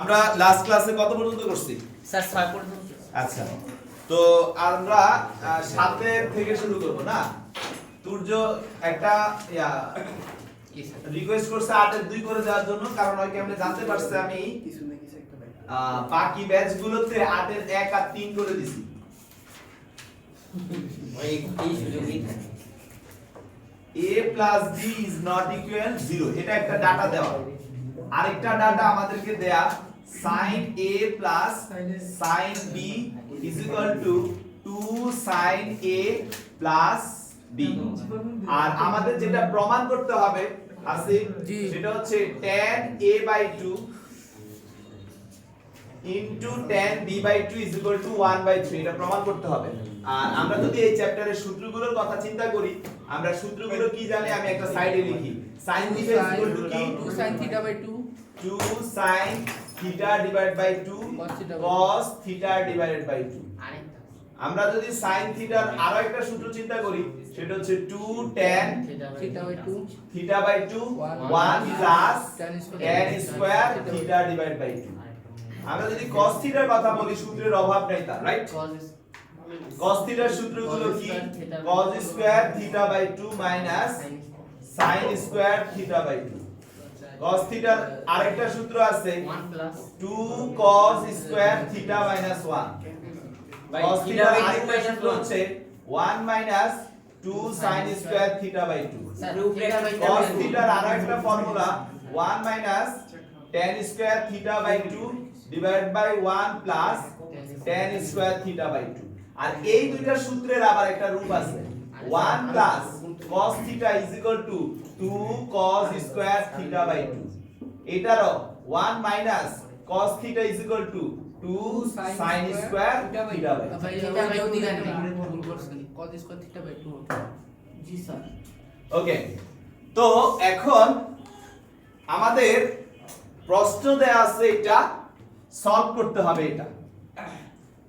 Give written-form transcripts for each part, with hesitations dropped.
আমরা লাস্ট ক্লাসে কত পর্যন্ত করছি স্যার 6 পর্যন্ত। আচ্ছা, তো আমরা 7 থেকে শুরু করব না। সূর্য একটা রিকোয়েস্ট করছে 8 এর 2 করে দেওয়ার জন্য, কারণ ওই কেমনে জানতে পারছে আমি বাকি ব্যাচগুলোতে 8 এর 1 আর 3 করে দিছি। ওই এই সুযোগই থাকে। a plus b is not equal 0, এটা একটা ডাটা দেওয়া। আরেকটা ডাটা আমাদেরকে দেয়া sin a plus sin b is equal to 2 sin a plus b। আর আমাদের যেটা প্রমাণ করতে হবে আছে সেটা হচ্ছে tan a by 2 into tan b by 2 is equal to 1 by 3, এটা প্রমাণ করতে হবে। আর আমরা যদি এই চ্যাপ্টারের সূত্রগুলোর কথা চিন্তা করি, আমরা সূত্রগুলো কি জানি আমি একটা সাইডে লিখি। sin theta is equal to কি 2 sin theta by 2 2 sin theta divided by 2 cos theta divided by 2। আরেকটা আমরা যদি sin theta আরো একটা সূত্র চিন্তা করি সেটা হচ্ছে 2 tan theta by 2 theta by 2 1 plus tan square theta divided by 2। আমরা যদি cos theta এর কথা বলি সূত্রের অভাব নাই তার, রাইট? cos theta এর সূত্রগুলো কি cos square theta by 2 minus sin square theta by 2। cos theta আরেকটা সূত্র আছে 1 plus 2 cos square theta minus 1। cos theta আরেকটা সূত্র হচ্ছে 1 minus 2 sin square theta by 2। Sir রূপরেখা বাই cos theta আর একটা formula 1 minus tan square theta by 2 divided by 1 plus tan square theta by 2। আর এই দুইটা সূত্রের আবার একটা রূপ আছে 1 plus cos theta is equal to 2 cos square theta by 2। এটারও 1 minus cos theta is equal to 2 sin square theta by 2। ভাই theta by 2 দিলেন না। ভুল করছেন cos square theta by 2 জি স্যার। ওকে, তো এখন আমাদের প্রশ্ন দেয়া আছে, এটা সলভ করতে হবে। এটা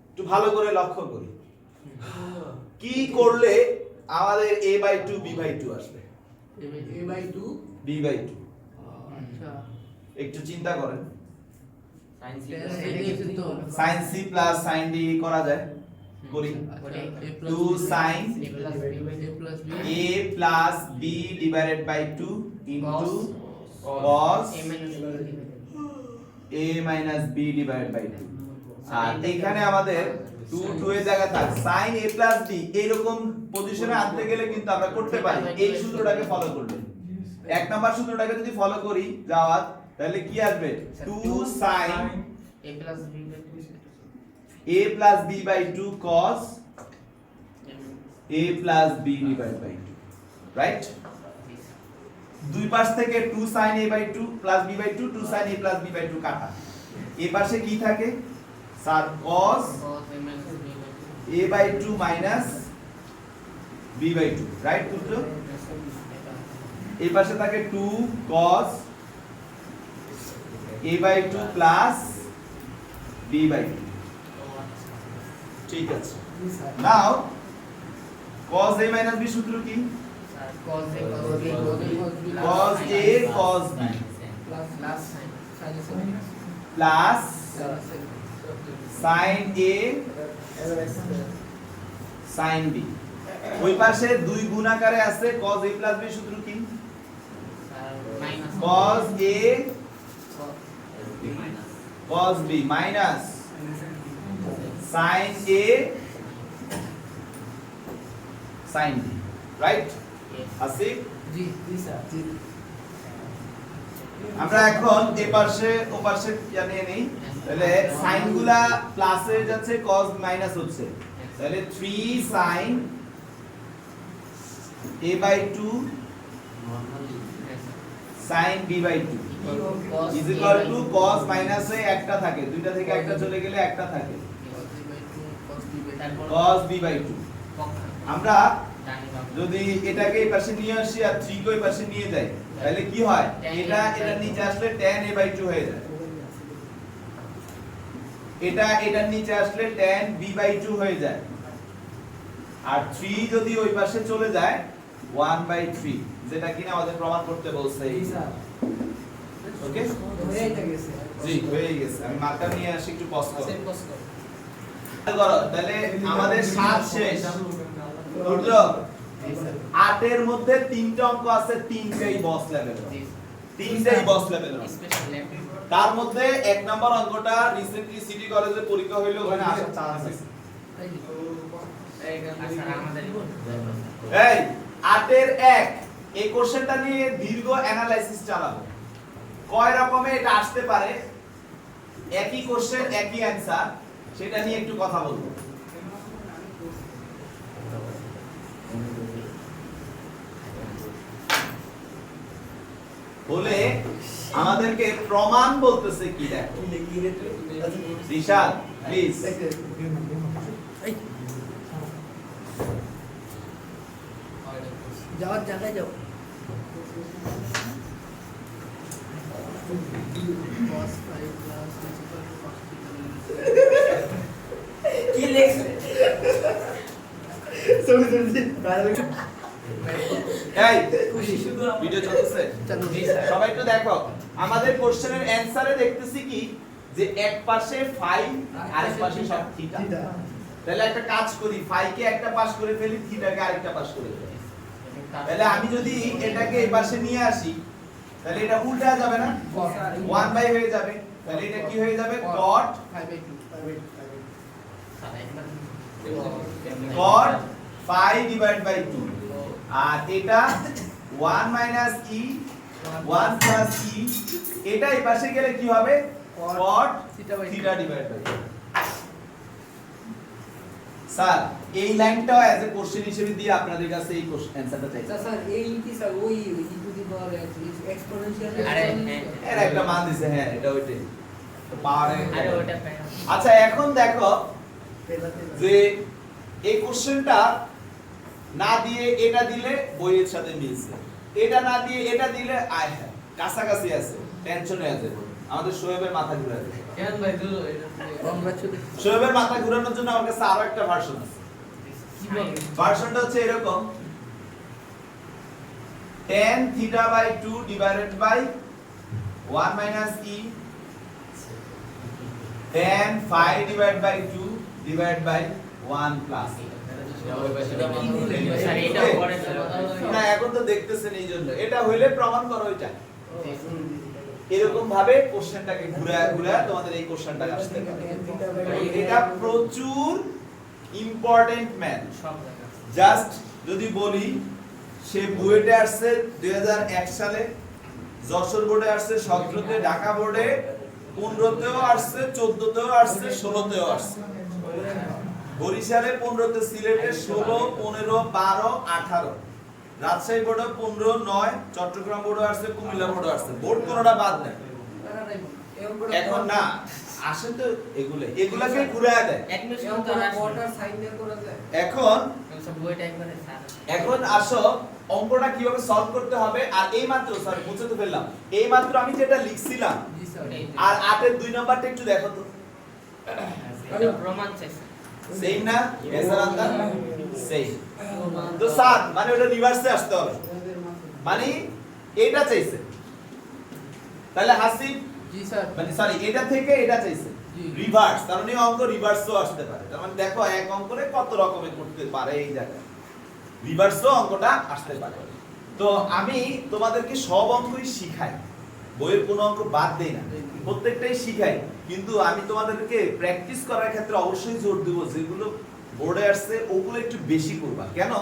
একটু ভালো করে লক্ষ্য করি কি করলে আমাদের a by 2 b by 2 আসবে। a by 2 b by 2 আচ্ছা একটু চিন্তা করেন। sin c sin c plus sin d করা যায়, করি। 2 sin a plus b divided by 2 into cos a minus b divided by 2। আর এখানে আমাদের 2 2 এর জায়গায় থাক sin a plus b, এইরকম পজিশনে আনতে গেলে কিন্তু আমরা করতে পারি এই সূত্রটাকে ফলো করলে। এক নাম্বার সূত্রটাকে যদি ফলো করি যাওয়াত, তাহলে কি আসবে 2 sin a plus b by 2 a plus b by 2 cos a plus b divided by 2, right? দুই পাশ থেকে 2 sin a by 2 plus b by 2 2 sin a plus b by 2 কাটা। এই পাশে কি থাকে sir cos a minus b by 2 a by 2 minus b by 2, right? পুত্র এই পাশে থাকে 2 cos a by 2 plus b by 2। ঠিক আছে, নাও cos a minus b সূত্র কি sir cos a cos a cos b plus sin plus sin a sin b। ওই পাশে দুই গুণ আকারে আছে cos a plus b সূত্র কি sir minus cos a minus cos b minus sin a sin b, right? Asif, জি জি স্যার জি আমরা এখন এই পাশে ও পাশে জানিয়ে নেই, তাহলে sin গুলা প্লাসে যাচ্ছে cos মাইনাস হচ্ছে, তাহলে 3 sin a by 2 sin b by 2 is equal to cos minus A একটা থাকে, দুইটা থেকে একটা চলে গেলে একটা থাকে cos b by 2। আমরা যদি এটাকে এই পাশে নিয়ে আসি আর 3 কে এই পাশে নিয়ে যাই তাহলে কি হয়, এটা এটার নিচে আসলে tan a by 2 হয়ে যায়, এটা এটার নিচে আসলে tan b by 2 হয়ে যায়, আর 3 যদি ওই পাশে চলে যায় 1 by 3, যেটা কিনা আমাদের প্রমাণ করতে বলছে। জি স্যার ওকে, হয়ে গেছে জি হয়ে গেছে, আমি মার্কার নিয়ে আসি, একটু পজ করো। সেম পজ করো। তাহলে আমাদের 7 শেষ। রুদ্র 8 এর মধ্যে 3টা অঙ্ক আছে, 3টাই বস লেভেল, 3টাই বস লেভেল। স্পেশালি তার মধ্যে 1 নাম্বার অঙ্কটা রিসেন্টলি সিটি কলেজে পরীক্ষা হইলো, ওখানে আসার চান্স আছে। আচ্ছা আমাদের এই 8 এর 1 এই কোশ্চেনটা নিয়ে দীর্ঘ অ্যানালাইসিস চালাবো। কয় রকমে এটা আসতে পারে, একই কোশ্চেন একই অ্যানসার, সেটা নিয়ে একটু কথা বলবো। বলে আমাদেরকে প্রমাণ বলতেছে কি দেখো। দিশান প্লিজ। যাওয়ার জায়গায় যাও। cos 5 plus is equal to cos কি লেখছে এই ভিডিও চলতেছে, চালু। সবাই একটু দেখো। আমাদের কোশ্চেনের অ্যানসারে দেখতেছি কি যে এক পাশে ফাই আর এক পাশে সব থিটা। তাহলে একটা কাজ করি, ফাই কে একটা পাশ করে ফেলি, থিটাকে আরেকটা পাশ করে ফেলি। তাহলে আমি যদি এটাকে এই পাশে নিয়ে আসি, তাহলে এটা উল্টা যাবে না, 1 বাই হয়ে যাবে। তাহলে এটা কি হয়ে যাবে, cot 5/2 cot phi divided by 2, আর এটা 1 minus e 1 plus e, এটা এই পাশে গেলে কি হবে, cot theta by 2 theta divided by 2। Sir এই লাইনটাও অ্যাজ এ কোশ্চেন হিসেবে দিয়ে আপনাদের কাছে এই অ্যানসারটা চাই। স্যার এই কি স্যার ওই e to the power exponential আরে এর একটা মান দিছে, হ্যাঁ এটা ওইটাই তো পাওয়ারে। আরে ওটা পাই। আচ্ছা এখন দেখো যে এই কোশ্চেনটা না দিয়ে এটা দিলে বইয়ের সাথে মিলছে, এটা না দিয়ে এটা দিলে আয় হ্যাঁ কাছাকাছি আছে, টেনশন হয়ে আছে। আমাদের শোয়েবের মাথা ঘুরায় দেয়। কেন ভাই দুলো এটা কংগ্রাচুলেশন। শোয়েবের মাথা ঘোরানোর জন্য আমার কাছে আরো একটা ভার্সন আছে। কি বল ভার্সনটা হচ্ছে এরকম, tan theta by 2 divided by 1 minus e tan phi divided by 2 divided by 1 plus e। Sir এটা পরে না এখন তো দেখতেছেন, এই জন্য এটা হইলে প্রমাণ করো এটা। এরকম ভাবে কোশ্চেনটাকে ঘুরায় ঘুরায় তোমাদের এই কোশ্চেনটা আসতে পারে। এটা প্রচুর ইম্পর্টেন্ট ম্যাথ। সব দেখা জাস্ট যদি বলি, সে বুয়েটে আসছে 2001 সালে, যশোর বোর্ডে আসছে 17তে, ঢাকা বোর্ডে 15তেও আসছে, 14তেও আসছে, 16তেও আসছে, বরিশালে 15তে, সিলেটে 16, 15, 12, 18, রাজশাহী বোর্ডে 15, 9, চট্টগ্রাম বোর্ডে আসছে, কুমিল্লা বোর্ডে আসছে, বোর্ড কোনটা বাদ নেই। এখন না আসে তো এগুলাকে ঘুরায় দেয়। অ্যাডমিশন তো কোয়ার্টার সাইন দিয়ে করা যায়। এখন সব বইটা একবারে স্যার এখন আসো অঙ্কটা কিভাবে সলভ করতে হবে। আর এই মাত্র স্যার বুঝতে তো ফেললাম, এই মাত্র আমি যেটা লিখছিলাম, জি স্যার। আর 8 এর 2 নাম্বারটা একটু দেখো তো, এটা প্রমাণ চাইছে সেম না এসার আন্দা সেম। তো স্যার মানে ওটা রিভার্সে আসতে হবে, মানে এটা চাইছে, তাহলে হাসিব জি স্যার। মানে সরি এটা থেকে এটা চাইছে জি। রিভার্স, কারণ এই অঙ্ক রিভার্সও আসতে পারে। তার মানে দেখো এক অঙ্করে কত রকমের করতে পারে, এই জায়গায় রিভার্সও অঙ্কটা আসতে পারে। তো আমি তোমাদেরকে সব অঙ্কই শিখাই, বইয়ের কোনো অঙ্ক বাদ দেই না, প্রত্যেকটাই শিখাই। কিন্তু আমি তোমাদেরকে প্র্যাকটিস করার ক্ষেত্রে অবশ্যই জোর দেব, যেগুলো বোর্ডে আসছে ওগুলো একটু বেশি করবা। কেন?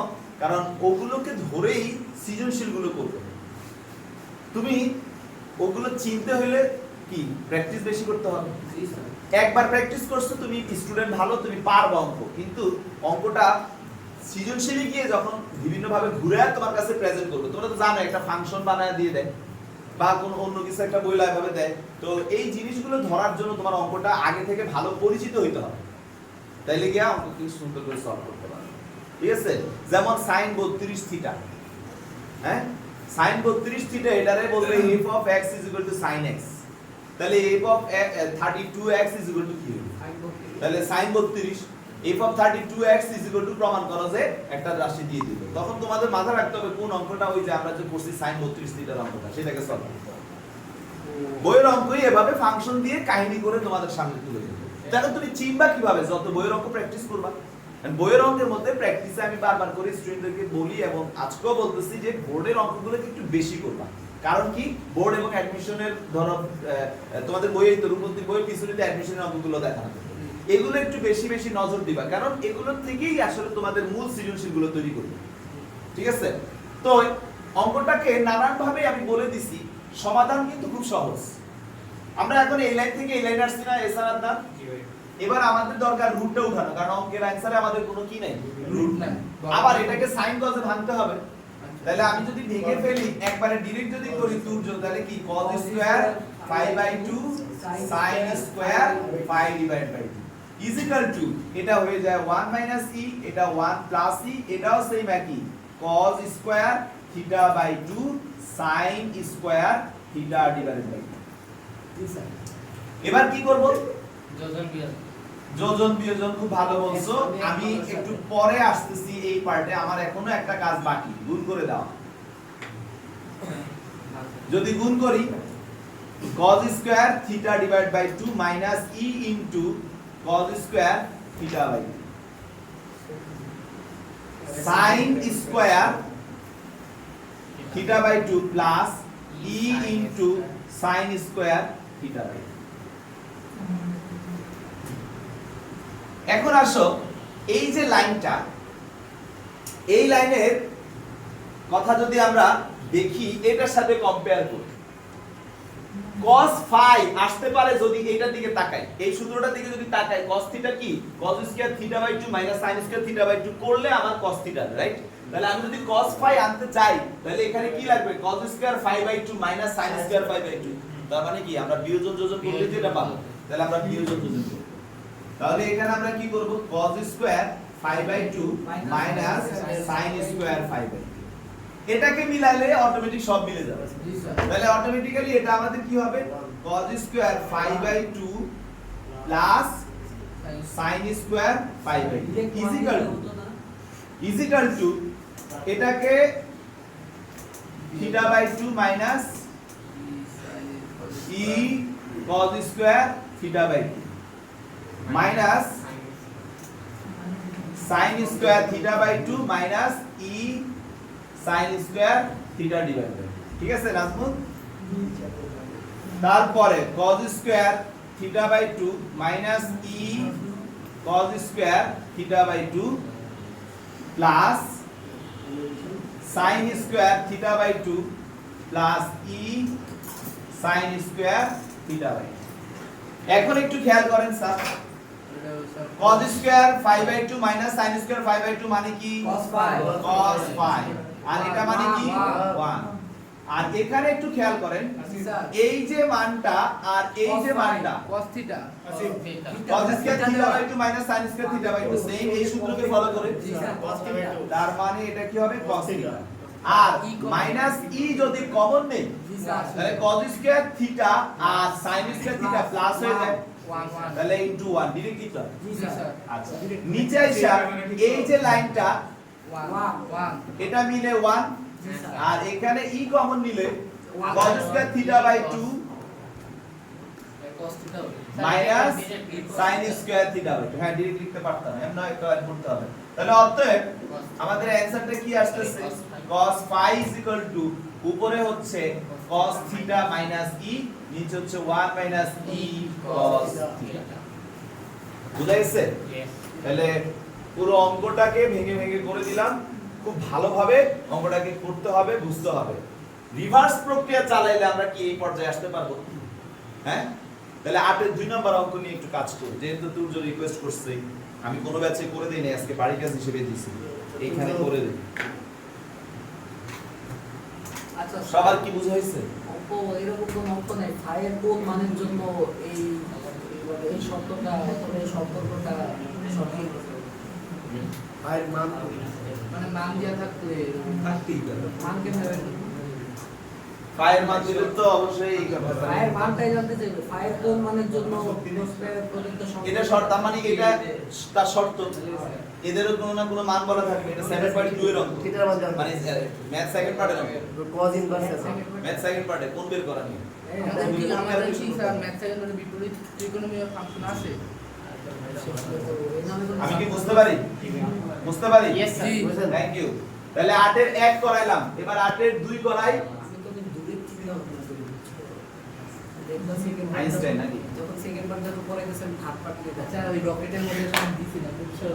কারণ ওগুলোকে ধরেই সৃজনশীলগুলো করবে। তুমি ওগুলো চিনতে হলে কি প্র্যাকটিস বেশি করতে হবে। জি স্যার। একবার প্র্যাকটিস করছো, তুমি স্টুডেন্ট ভালো, তুমি পারবে অঙ্ক, কিন্তু অঙ্কটা সৃজনশীলে গিয়ে যখন বিভিন্ন ভাবে ঘুরে তোমার কাছে প্রেজেন্ট করবে, তোমরা তো জানো একটা ফাংশন বানায় দিয়ে দেয় বা কোনো অন্য কিছু একটা বইলা এভাবে দেয়। তো এই জিনিসগুলো ধরার জন্য তোমার অঙ্কটা আগে থেকে ভালো পরিচিত হইতে হবে, তাইলে গিয়ে অঙ্ক কি সুন্দর করে সলভ করতে পারবে। ঠিক আছে, যেমন sin 32 থিটা, হ্যাঁ sin 32 থিটা, এটারে বলবে f of x is equal to sin x, তাহলে f of 32x is equal to কি হবে? তাহলে sin 32 f of 32x is equal to প্রমাণ করো যে একটা রাশি দিয়ে দিবে। তখন তোমাদের মাথায় রাখতে হবে কোন অঙ্কটা ওই যে আমরা যে করছি sin 32 থিটার অঙ্কটা, সেটাকে সলভ করতে হবে। বইয়ের অঙ্কই এভাবে ফাংশন দিয়ে কাহিনী করে তোমাদের সামনে তুলে দেবো। তাহলে তুমি চিনবা কিভাবে? যত বইয়ের অঙ্ক প্র্যাকটিস করবা। And বইয়ের অঙ্কের মধ্যে প্র্যাকটিসে আমি বারবার করে স্টুডেন্টদেরকে বলি এবং আজকেও বলতেছি যে বোর্ডের অঙ্কগুলোকে একটু বেশি করবা। কারণ কি, বোর্ড এবং অ্যাডমিশনের ধরো তোমাদের বইয়ে তো রূপবর্তী বইয়ের পিছনে অ্যাডমিশনের অঙ্কগুলো দেখানো হবে। এগুলো একটু বেশি বেশি নজর দিবা, কারণ এগুলোর থেকেই আসলে তোমাদের মূল সৃজনশীলগুলো তৈরি করবে। ঠিক আছে? তো অঙ্কটাকে নানান ভাবে আমি বলে দিছি, সমাধান কিন্তু খুব সহজ। আমরা এখন এই লাইন থেকে এই লাইন আসছি না, এসার আদনান? এবার আমাদের দরকার রুটটা উঠানো, কারণ অঙ্কের অ্যানসারে আমাদের কোনো কি নাই, রুট নাই। আবার এটাকে সাইন কজে ভাঙতে হবে। তাহলে আমি যদি ভেঙে ফেলি একবারে ডাইরেক্ট যদি করি তুর্য, তাহলে কি cos square 5/2 sin square 5/2 equal to এটা হয়ে যায় 1 - e, এটা 1 + e, এটাও সেম একই cos স্কয়ার θ/2 sin স্কয়ার θ/2। এবার কি করব? যোজন বিয়োজন। যোজন বিয়োজন খুব ভালো বলছো। আমি একটু পরে আসতেছি এই পার্টে, আমার এখনো একটা কাজ বাকি, গুণ করে দাও। যদি গুণ করি cos square θ/2 minus e into cos square θ/2 sin square θ/2 plus e into sin square θ/2। এখন আসো এই যে লাইনটা, এই লাইনের কথা যদি আমরা দেখি এটার সাথে কম্পেয়ার করি, cos phi আসতে পারে যদি এটার দিকে তাকাই, এই সূত্রটার দিকে যদি তাকাই, cos থিটা কি cos square θ/2 minus sin square θ/2 করলে আমার cos থিটা, রাইট? তাহলে আমি যদি cos phi আনতে চাই তাহলে এখানে কি লাগবে? cos square phi/2 minus sin square phi/2। তার মানে কি আমরা বিয়োজন যোজন করলে যেটা পাবো, তাহলে আমরা বিয়োজন যোজন করব। তাহলে এখানে আমরা কি করব? cos square phi/2 minus sin square phi/2। এটাকে মিলালে অটোমেটিক সব মিলে যাবে। তাহলে অটোমেটিক্যালি এটা আমাদের কি হবে? cos square phi/2 plus sin square phi/2 equal to এটাকে θ/2 minus e cos square θ/2 minus sin square θ/2 minus e sin square θ/2। ঠিক আছে নাজমুল? তারপরে cos square θ/2 minus e cos square θ/2 plus sin square θ/2 plus e sin square θ/2। এখন একটু খেয়াল করেন sir, cos square phi/2 minus sin square phi/2 মানে কি? cos phi। cos phi। আর এটা মানে কি? 1। আর এখানে একটু খেয়াল করেন, এই যে মানটা আর এই যে মানটা cos theta cos square θ/2 minus sin square θ/2 same এই সূত্রকে ফলো করে। জি স্যার, cos থিটা। তার মানে এটা কি হবে? cos theta. আর মাইনাস e যদি কমন নেই জি স্যার। তাহলে cos স্কয়ার থিটা আর sin স্কয়ার থিটা প্লাস হয়ে যায়, 1 তাহলে ইনটু 1 ডিরেক্ট লিখতে হবে। জি স্যার। আচ্ছা, নিচে আইসা এই যে লাইনটা 1 এটা মিলে 1, জি স্যার। আর এখানে e কমন নিলে cos স্কয়ার θ/2 cos থিটা হবে। Minus sin square θ/2। হ্যাঁ ডিরেক্ট লিখতে পারতাম, এমন একটা অ্যাড করতে হবে। তাহলে অতএব আমাদের অ্যানসারটা কি আসছে? cos phi উপরে হচ্ছে cos থিটা মাইনাস e, নিচে হচ্ছে 1 মাইনাস e cos থিটা। বুঝা গেছে? Yes. তাহলে পুরো অঙ্কটাকে ভেঙে ভেঙে করে দিলাম। খুব ভালোভাবে অঙ্কটাকে করতে হবে, বুঝতে হবে। রিভার্স প্রক্রিয়া চালাইলে আমরা কি এই পর্যায়ে আসতে পারবো? হ্যাঁ? তাহলে 8 এর 2 নম্বর অঙ্ক নিয়ে একটু কাজ করি। যেহেতু তুর্য রিকোয়েস্ট করছে, আমি কোনো ব্যাচে করে দেই না, আজকে বাড়ি কাজ হিসেবে দিয়েছি, এইখানে করে দেই। আচ্ছা সবার কি বুঝা হয়েছে? অঙ্ক এরকম কোনো অঙ্ক নাই phi এর কোন মানের জন্য এই এই শর্তটা অথবা এই সম্পর্কটা সঠিক। আর মান মানে মান দেয়া থাকলে থাকতেই পারে। মান কেমনে phi এর মান দিলে তো অবশ্যই এই কথা। phi এর মানটাই জানতে চাইবে। phi এর কোন মানের জন্য প্রশ্নের প্রদত্ত সংখ্যা এটা শর্ত, তার মানে এটা তার শর্ত। এদেরও কোনো না কোনো মান বলা থাকবে। এটা 7.2 এর অঙ্ক। থিটার মান জানতে মানে ম্যাথ সেকেন্ড পার্টের অঙ্ক। cos ইনভার্স আছে ম্যাথ সেকেন্ড পার্টে কোন বের করা নিয়ে? আমাদের কি স্যার ম্যাথ সেকেন্ডারি বিপরীত ত্রিকোণমিতীয় ফাংশন আছে? আমি কি বুঝতে পারি? বুঝতে পারি? Yes, sir. Thank you. তাহলে 8 এর 1 করাইলাম, এবার 8 এর 2 করাই। আমি তো দূরের চিন্তা ভাবনা করি। দেখবা সেকেন্ড আইনস্টাইন নাকি? যখন সেকেন্ড বার যখন পরে গেছেন থার্ড পার্ট নিয়ে আচ্ছা ওই রকেটের মধ্যে সব দিছি না বুঝছো?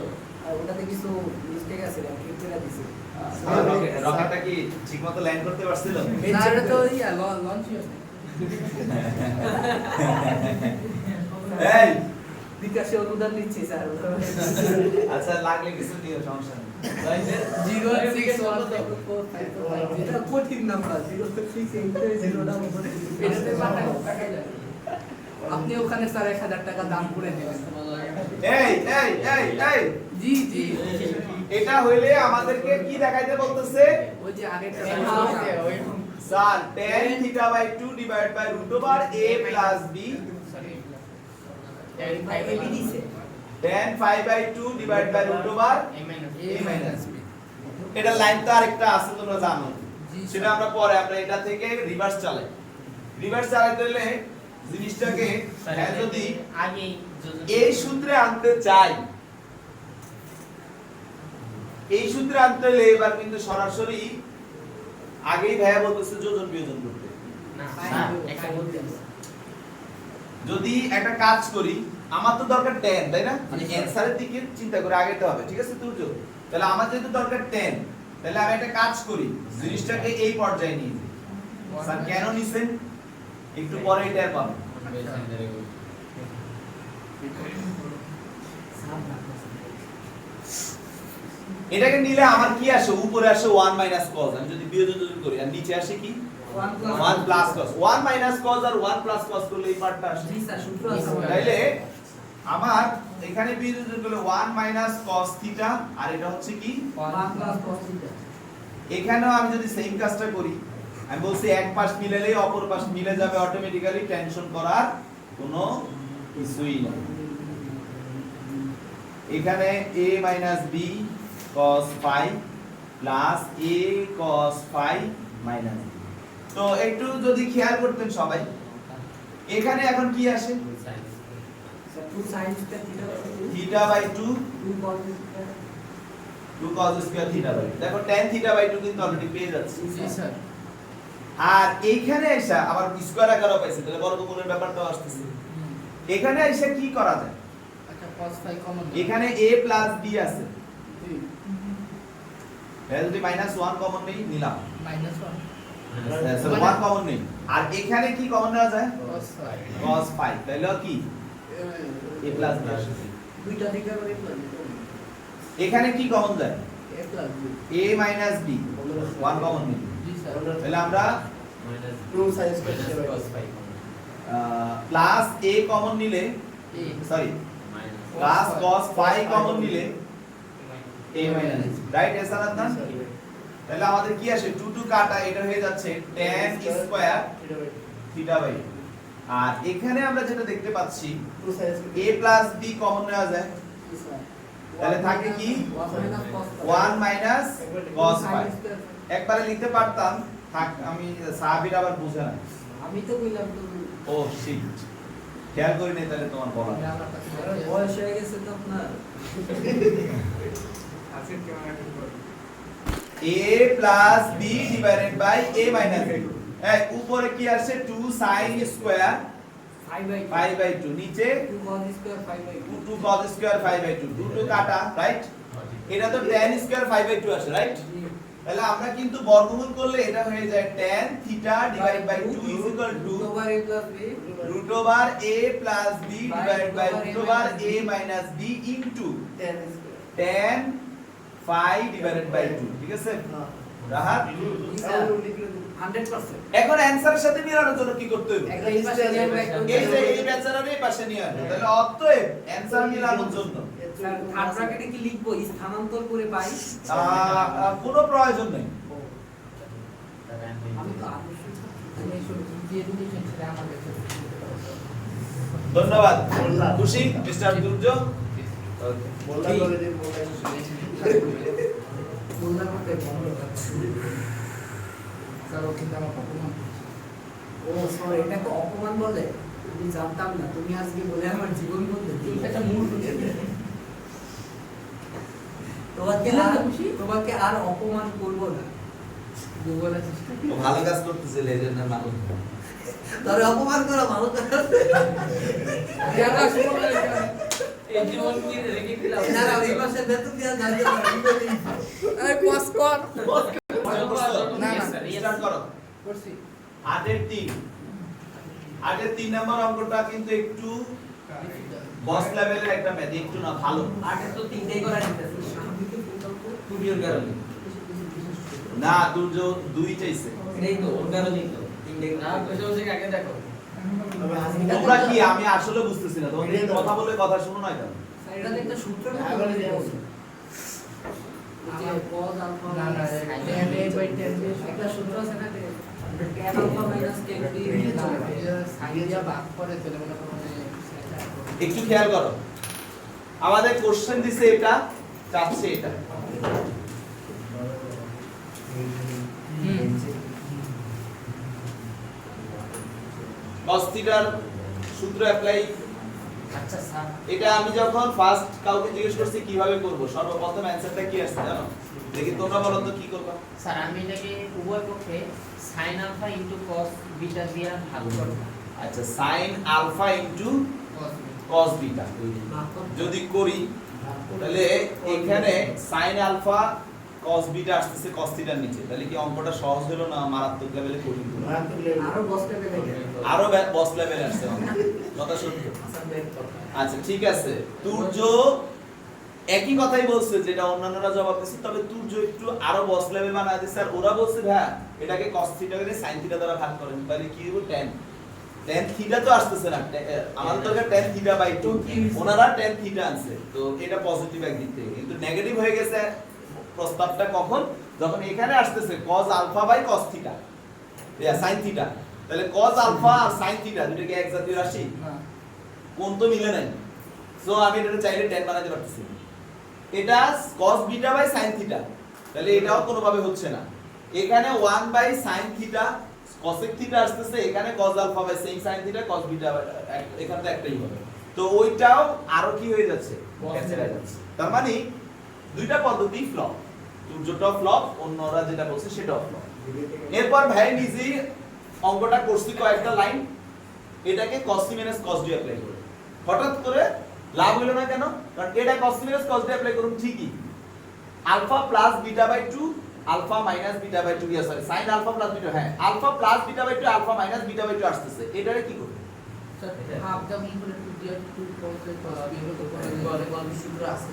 আর ওটাতে কিছু মিস্টেক আছে আমি ঠিক করে দিছি। আর রকেটটা কি ঠিকমতো ল্যান্ড করতে পারছিল? না এটা তো ইয়া লঞ্চ হয় এই বিকাশে অনুদান নিচ্ছি স্যার। আচ্ছা লাগলে কিছু দিও, সমস্যা নেই। 0614455 এটা কঠিন নাম্বার 068 এটাতে টাকা যায়। আপনি ওখানে স্যার 1000 টাকা দাম করে দিবেন। এই এই এই এই জি জি এটা হইলে আমাদেরকে কি দেখাইতে বলতেছে? ওই যে আগেরটা sir tan theta by 2 divided by root over a plus b AB দিছে। tan phi by 2 divided by root over A minus a minus b। এটা লাইন তো আরেকটা আছে তোমরা জানো, সেটা আমরা পরে আমরা এটা থেকে রিভার্স চালাই। রিভার্স চালাতে হলে জিনিসটাকে হ্যাঁ যদি আগে এই সূত্রে আনতে চাই, এই সূত্রে আনতে হলে এবার কিন্তু সরাসরি আগেই ভাইয়া বলতেছে যোজন বিয়োজন করতে। না স্যার একটা বলতে যদি একটা কাজ করি, আমার তো দরকার 10 তাই না, মানে অ্যানসারের দিকে চিন্তা করে আগাইতে হবে, ঠিক আছে তুর্য? তাহলে আমার যেহেতু দরকার 10, তাহলে আমি একটা কাজ করি, জিনিসটাকে এই পর্যায়ে নিয়ে যাই। স্যার কেন নিছেন একটু পরে এটা পাবেন। এটাকে নিলে আমার কি আসে? উপরে আসে 1 মাইনাস cos, আমি যদি বিয়োজন করি, আর নিচে আসে কি 1 প্লাস cos। 1 মাইনাস cos আর 1 প্লাস cos করলে এই পার্টটা আসে। জি স্যার সূত্র আছে। তাইলে আমার এখানে বিয়োজন করলে 1 মাইনাস cos থিটা, আর এটা হচ্ছে কি 1 প্লাস cos থিটা। এখানেও আমি যদি সেম কাজটা করি, আমি বলছি এক পাশ মিলালেই অপর পাশ মিলে যাবে অটোমেটিক্যালি, টেনশন করার কোনো কিছুই নেই। এখানে a minus b cos phi plus a cos phi minus b। তো একটু যদি খেয়াল করতেন সবাই, এখানে এখন কি আসে? Sir 2 sin square theta theta by 2 2 cos square 2 cos square theta by 2। দেখো tan থিটা বাই 2 কিন্তু অলরেডি পেয়ে যাচ্ছে। জি স্যার আর এইখানে এসে আবার স্কয়ার আকারও পাইছে, তাহলে বর্গমূলের ব্যাপারটাও আসতেছে। এখানে এসে কি করা যায়? আচ্ছা cos phi কমন এখানে a প্লাস b আছে, তাহলে যদি -1 কমন নেই নিলাম, -1 স্যার 1 কমন নেই, আর এখানে কি কমন নেওয়া যায়? cos phi cos phi, তাহলে কি a প্লাস b আসে। দুইটা দিকে করে প্লাস এখানে কি কমন যায়? a plus b a minus b, 1 common নেই, জি স্যার তাহলে আমরা 2 sin square theta by 2 plus a common নিলে, sorry plus cos phi common নিলে a মাইনাস, রাইট এসার আদনান? তাহলে আমাদের কি আসে? 2 2 কাটা, এটা হয়ে যাচ্ছে tan স্কয়ার থিটা বাই 2। আর এখানে আমরা যেটা দেখতে পাচ্ছি 2 sin square a plus b common নেওয়া যায়, তাহলে থাকে কি 1 মাইনাস cos phi। একবারে লিখতে পারতাম, থাক আমি সাহাবীর আবার বুঝে না। আমি তো কইলাম তো ও শিট, খেয়াল করি নাই তাহলে তোমার বলা। বয়স হয়ে গেছে তো আপনার। a plus b divided by a minus b। এই উপরে কি আসে? 2 sin স্কয়ার 5 বাই 2, নিচে 2 cos square 5 by 2 2 cos square 5 by 2, 2 2 কাটা, রাইট? এটা তো tan স্কয়ার 5 বাই 2 আসে, রাইট? তাহলে আমরা কিন্তু বর্গমূল করলে এটা হয়ে যায় tan theta divided by 2 is equal to over a plus b root over a plus b divided by root over a minus b into 10 square tan phi divided by 2, ঠিক আছে? রাহাত, 100% এখন অ্যানসারের সাথে মিলানোর জন্য কি করতে হবে? একটা স্পেশাল এই যে এই বেচারার এই পাশে নিয়ে আসবে, তাহলে অতএব অ্যানসার মিলানোর জন্য স্যার থার্ড ব্র্যাকেটে কি লিখবো? স্থানান্তর করে পাই। কোনো প্রয়োজন নেই। আমি তো আদর্শ আমি যে এডুকেশন সেটা আমাদের ধন্যবাদ। খুশি মিস্টার দুর্য? মোল্লা করে দিন মোল্লা তুলনা করতে বন্ধ করছি। স্যার ও কিন্তু আমার পারফরম্যান্স ও সরি, এটা তো অপমান বলে? আমি জানতাম না, তুমি আজকে বলে আমার জীবন বলতে তুমি একটা মূল তোমাকে আর অপমান করবো না। গুগল চেষ্টা ও ভালো কাজ করতেছে লেজেন্ডের মানুষ। তবে অপমান করা ভালো কাজ। যারা শুনে এই জীবন কি রেখে দিলাম না না, এই মাসে বেতন দেওয়া যাবে না। এই পাস কর না না স্টার্ট করো। করছি 8 এর 3 নম্বর অঙ্কটা কিন্তু একটু বস লেভেলের একটা ম্যাথ, একটু না ভালো। 8 এর তো 3টাই করা নিতেছে। তুমির কারণে না, দুর্য 2 চাইছে। এটাই তো ওর কারণেই তো 3টাই না বসে বসে আগে দেখো তোমরা কি, আমি আসলে বুঝতেছি না, তোমরা কথা বলে কথা শুনো না কেন? এটা একটা সূত্র না? আগে দিয়ে বলছি। যে cos alpha না না minus 10 by 10 দিয়ে একটা সূত্র আছে না, tan alpha minus tan b side দিয়া ভাগ করে তাহলে মনে করো যে একটু খেয়াল করো, আমাদের কোশ্চেন দিছে এটা, চাচ্ছে এটা। cos থিটার সূত্র অ্যাপ্লাই। আচ্ছা স্যার, এটা আমি যখন ফার্স্ট কাউকে জিজ্ঞেস করছি কিভাবে করব, সর্বপ্রথম অ্যানসারটা কি আসছে জানো? দেখি তোমরা বলো তো কি করবা। স্যার আমি এটাকে উভয় পক্ষে sin alpha into cos beta দিয়ে ভাগ করব। আচ্ছা, sin alpha into cos beta যদি করি, তাহলে এখানে sin আলফা cos বিটা আসছে cos থিটার নিচে, তাহলে কি অঙ্কটা সহজ হলো না মারাত্মক লেভেলে কঠিন হলো? আরো বসতে পেরে আরো বস লেভেলে আসছে অঙ্ক। কথা সত্য। আচ্ছা ঠিক আছে, তুর্য একই কথাই বলছে যেটা অন্যান্যরা জবাব দিচ্ছে, তবে তুর্য একটু আরো বস লেভেল বানায় দিচ্ছে। আর ওরা বলছে ভাই এটাকে cos থিটা করে sin থিটা দ্বারা ভাগ করেন, তাহলে কি হবে tan থিটা তো আসতেছে না, আমাদের দরকার tan থিটা বাই 2, ওনারা tan থিটা আনছে, তো এটা পজিটিভ একদিক থেকে। কিন্তু নেগেটিভ হয়ে গেছে প্রস্তাবটা কখন, যখন এখানে আসতেছে cos alpha by cos theta sin theta, তাহলে cos আলফা আর sin থিটা দুটো কি এক জাতীয় রাশি? না কোন তো মিলে নাই, সো আমি এটা চাইলে tan বানাতে পারতেছি। এটা cos beta by sin theta, তাহলে এটাও কোনোভাবে হচ্ছে না। এখানে 1 by sin theta cosec theta আসতেছে, এখানে cos alpha by sin theta cos beta, এখানে তো একটাই হবে, তো ওইটাও আরো কি হয়ে যাচ্ছে, ক্যান্সেল হয়ে যাচ্ছে। তার মানে দুইটা পদ্ধতি ফ্লপ, সূর্যটাও ফ্লপ, অন্যরা যেটা বলছে সেটাও ফ্লপ। এরপর ভাই নিজেই অঙ্কটা করছি কয়েকটা লাইন, এটাকে cos c minus cos d apply করে হঠাৎ করে লাভ হলো না কেন? কারণ এটা cos c minus cos d apply করুন ঠিকই, alpha plus beta by 2 alpha minus beta by 2, sorry sin alpha plus beta, হ্যাঁ alpha plus beta by 2 alpha minus beta by 2 আসতেছে, এটারে কি করবে? স্যার হাফ যেমন করে 2 দিয়ে 2 cos বি হলো তো করে বল সূত্র আছে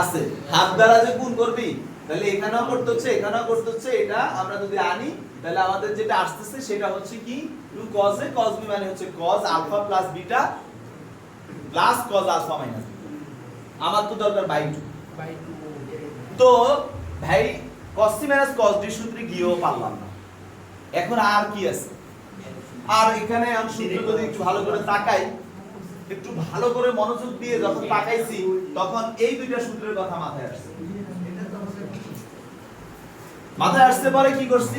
আছে, হাত দ্বারা যে গুণ করবি, তাহলে এখানেও করতে হচ্ছে এখানেও করতে হচ্ছে, এটা আমরা যদি আনি তাহলে আমাদের যেটা আসতেছে সেটা হচ্ছে কি 2 cos a cos b মানে হচ্ছে cos alpha plus beta plus cos alpha minus, আমার তো দরকার বাই 2। বাই 2 তো ভাই cos c minus cos d সূত্রে গিয়েও পারলাম না, এখন আর কি আছে? আর এখানে আমি সূত্র যদি একটু ভালো করে তাকাই, একটু ভালো করে মনোযোগ দিয়ে যখন তাকাইছি, তখন এই দুইটা সূত্রের কথা মাথায় আসছে। মাথায় আসতে পারে কি করছি,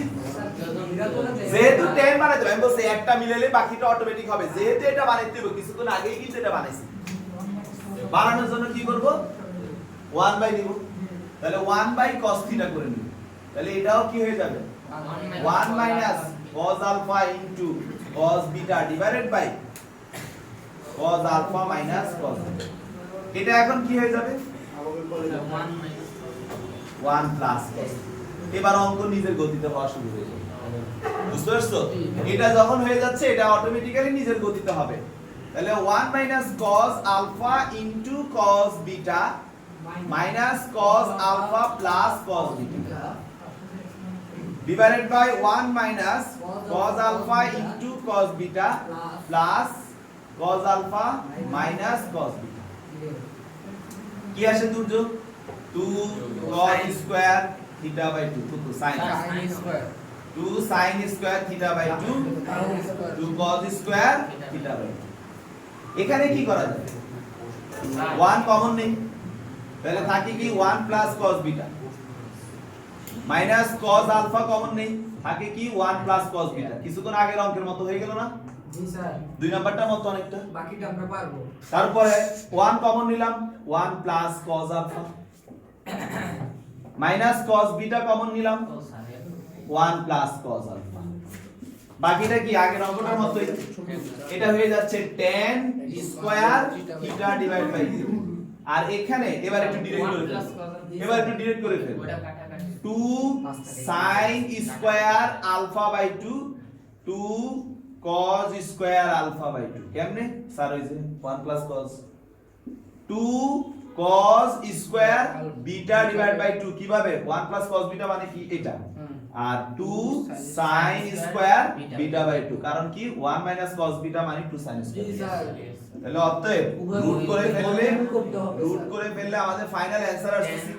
যেহেতু 10 বানাইতে হবে, আমি বলছি একটা মিলালে বাকিটা অটোমেটিক হবে, যেহেতু এটা বানাইতে হবে, কিছুক্ষণ আগেই কিন্তু এটা বানাইছি, বানানোর জন্য কি করব 1 বাই নিব, তাহলে 1 বাই cos থিটা করে নিব, তাহলে এটাও কি হয়ে যাবে 1 minus cos alpha into cos beta divided by cos alpha minus cos beta, এটা এখন কি হয়ে যাবে 1 প্লাস cos। এবার অঙ্ক নিজের গতিতে হওয়া শুরু হয়ে যাবে, বুঝতে পারছো? এটা যখন হয়ে যাচ্ছে এটা অটোমেটিক্যালি নিজের গতিতে হবে, তাহলে 1 minus cos alpha into cos beta minus cos alpha plus cos beta divided by 1 minus cos alpha into cos beta plus cos alpha minus cos beta, কি আসে দুর্য 2 cos square theta by 2 2 sin sin square 2 sin square theta by 2 2 cos square theta by 2। এখানে কি করা যাবে, 1 common নেই, তাহলে থাকে কি 1 plus cos beta minus cos alpha common নেই, থাকে কি 1 প্লাস cos বিটা কিছুক্ষণ আগের অঙ্কের মতো হয়ে গেল না জি স্যার 2 নাম্বারটার মতো অনেকটা বাকিটা আমরা পারবো তারপরে 1 কমন নিলাম 1 plus cos alpha minus cos beta common নিলাম ও স্যার 1 প্লাস cos আলফা বাকিটা কি আগের অঙ্কটার মতোই এটা হয়ে যাচ্ছে tan square theta divide by 0 আর এখানে এবার একটু ডিরেক্ট করে ফেল এবার একটু ডিরেক্ট করে ফেল ওটা কাটাকাটি 2 sin square alpha by 2 2 cos square alpha by 2 কেমনে স্যার হইছে 1 plus cos 2 cos square beta divide by 2 কিভাবে 1 প্লাস cos বিটা মানে কি এটা আর 2 sin স্কয়ার বিটা বাই 2 কারণ কি 1 মাইনাস cos বিটা মানে 2 sin জি স্কয়ার স্যার তাহলে অতএব রুট করে ফেললে আমাদের ফাইনাল অ্যানসার আসছে কি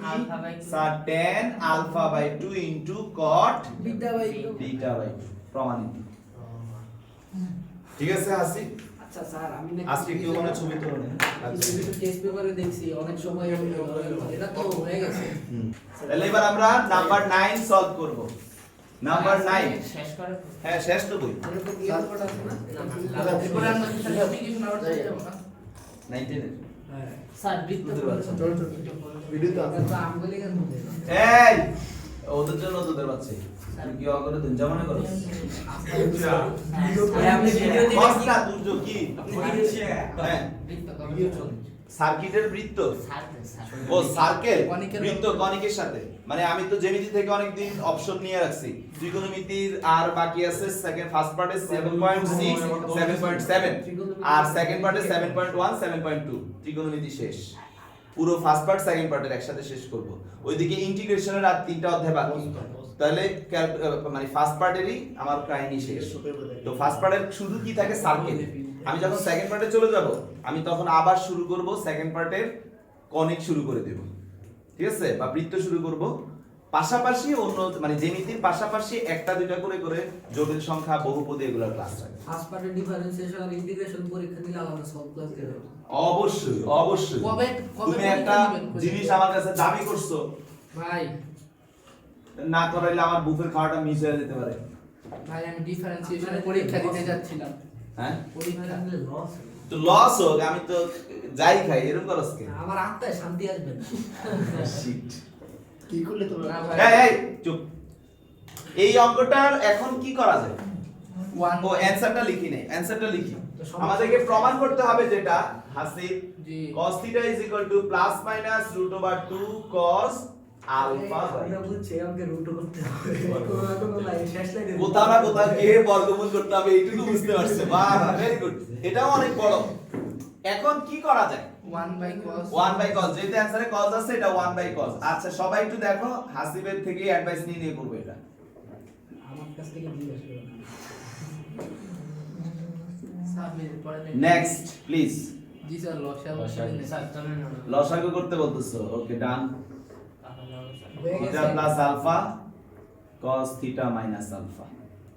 sir tan alpha by 2 into cot beta by beta by 2 প্রমাণিত ঠিক আছে হাসি আচ্ছা স্যার আমি না আজকে কেউ মনে হয় ছবি তোলে কিছু টেস্ট পেপারে দেখছি অনেক সময় এটা তো হয়ে গেছে তাহলে এবার আমরা নাম্বার 9 সলভ করব নাম্বার 9 শেষ করে হ্যাঁ শেষ তো বই এটা তো কি অঙ্কটা আছে না এরপরে আমরা কি স্যার অ্যাপ্লিকেশন আবার চলে যাব না 19 এর হ্যাঁ স্যার বৃত্ত চল চল ভিডিও তো আছে এটা তো আমগুলি কেন মধ্যে এই ওদের জন্য তোদের বাচ্চা তুমি কি অগরে দিন জামানে করো আপনি ভিডিও কষ্ট না দুর্যোগ কি হ্যাঁ বৃত্ত সার্কিটের বৃত্ত স্যার ও সার্কেল কনিকের বৃত্ত কনিকের সাথে মানে আমি তো জ্যামিতি থেকে অনেকদিন অপশন নিয়ে রাখছি ত্রিকোণমিতির আর বাকি আছে সেকেন্ড ফার্স্ট পার্টে 7.6 7.7 আর সেকেন্ড পার্টে 7.1 7.2 ত্রিকোণমিতি শেষ পুরো ফার্স্ট পার্ট সেকেন্ড পার্টের একসাথে শেষ করব ওইদিকে ইন্টিগ্রেশনের আর 3টা অধ্যায় বাকি তাহলে মানে ফার্স্ট পার্টেরই আমার কাহিনী শেষ তো ফার্স্ট পার্টের শুধু কি থাকে সার্কেল আমি যখন সেকেন্ড পার্টে চলে যাব আমি তখন আবার শুরু করব সেকেন্ড পার্টের কনিক শুরু করে দেব ঠিক আছে বা বৃত্ত শুরু করব পাশাপাশি অন্য মানে জ্যামিতির পাশাপাশি একটা দুইটা করে করে জটিল সংখ্যা বহুপদী এগুলোর ক্লাস থাকে ফার্স্ট পার্টের ডিফারেন্সিয়েশন আর ইন্টিগ্রেশন পরীক্ষা দিলে আলাদা সব ক্লাস দেবে অবশ্যই অবশ্যই কবে তুমি একটা জিনিস আমার কাছে দাবি করছো ভাই না করাইলে আমার বুফের খাওয়াটা মিস হয়ে যেতে পারে ভাই আমি ডিফারেন্সিয়েশনের পরীক্ষা দিতে যাচ্ছিলাম হ্যাঁ পরীক্ষা লস তো লস হোক আমি তো যাই খাই এরকম করস কে আমার আত্মায় শান্তি আসবে না শিট কি করলে তোমরা না ভাই। এই এই চুপ এই অঙ্কটার এখন কি করা যায় ওয়ান ও অ্যানসারটা লিখি নেই অ্যানসারটা লিখি আমাদেরকে প্রমাণ করতে হবে যেটা হাসিব জি cos θ ± √2 cos আলফা আমরা বুঝছি আমাকে রুট করতে হবে কোনো লাইন শেষ লাইনে কোথাও না কোথাও গিয়ে বর্গমূল করতে হবে এইটুকু বুঝতে পারছে বাহ ভেরি গুড এটাও অনেক বড় এখন কি করা যায় 1/cos 1/cos যেহেতু অ্যানসারে cos আছে এটা 1/cos আচ্ছা সবাই একটু দেখো হাসিবের থেকে অ্যাডভাইস নিয়ে করবো এটা আমার কাছ থেকে দিয়ে আসবে সাবমিট পরে নেক্সট প্লিজ জি স্যার লসাগু স্যার তুমি লসাগু করতে বলতেছো ওকে ডান হয়ে থিটা গেছে plus alpha cos theta minus alpha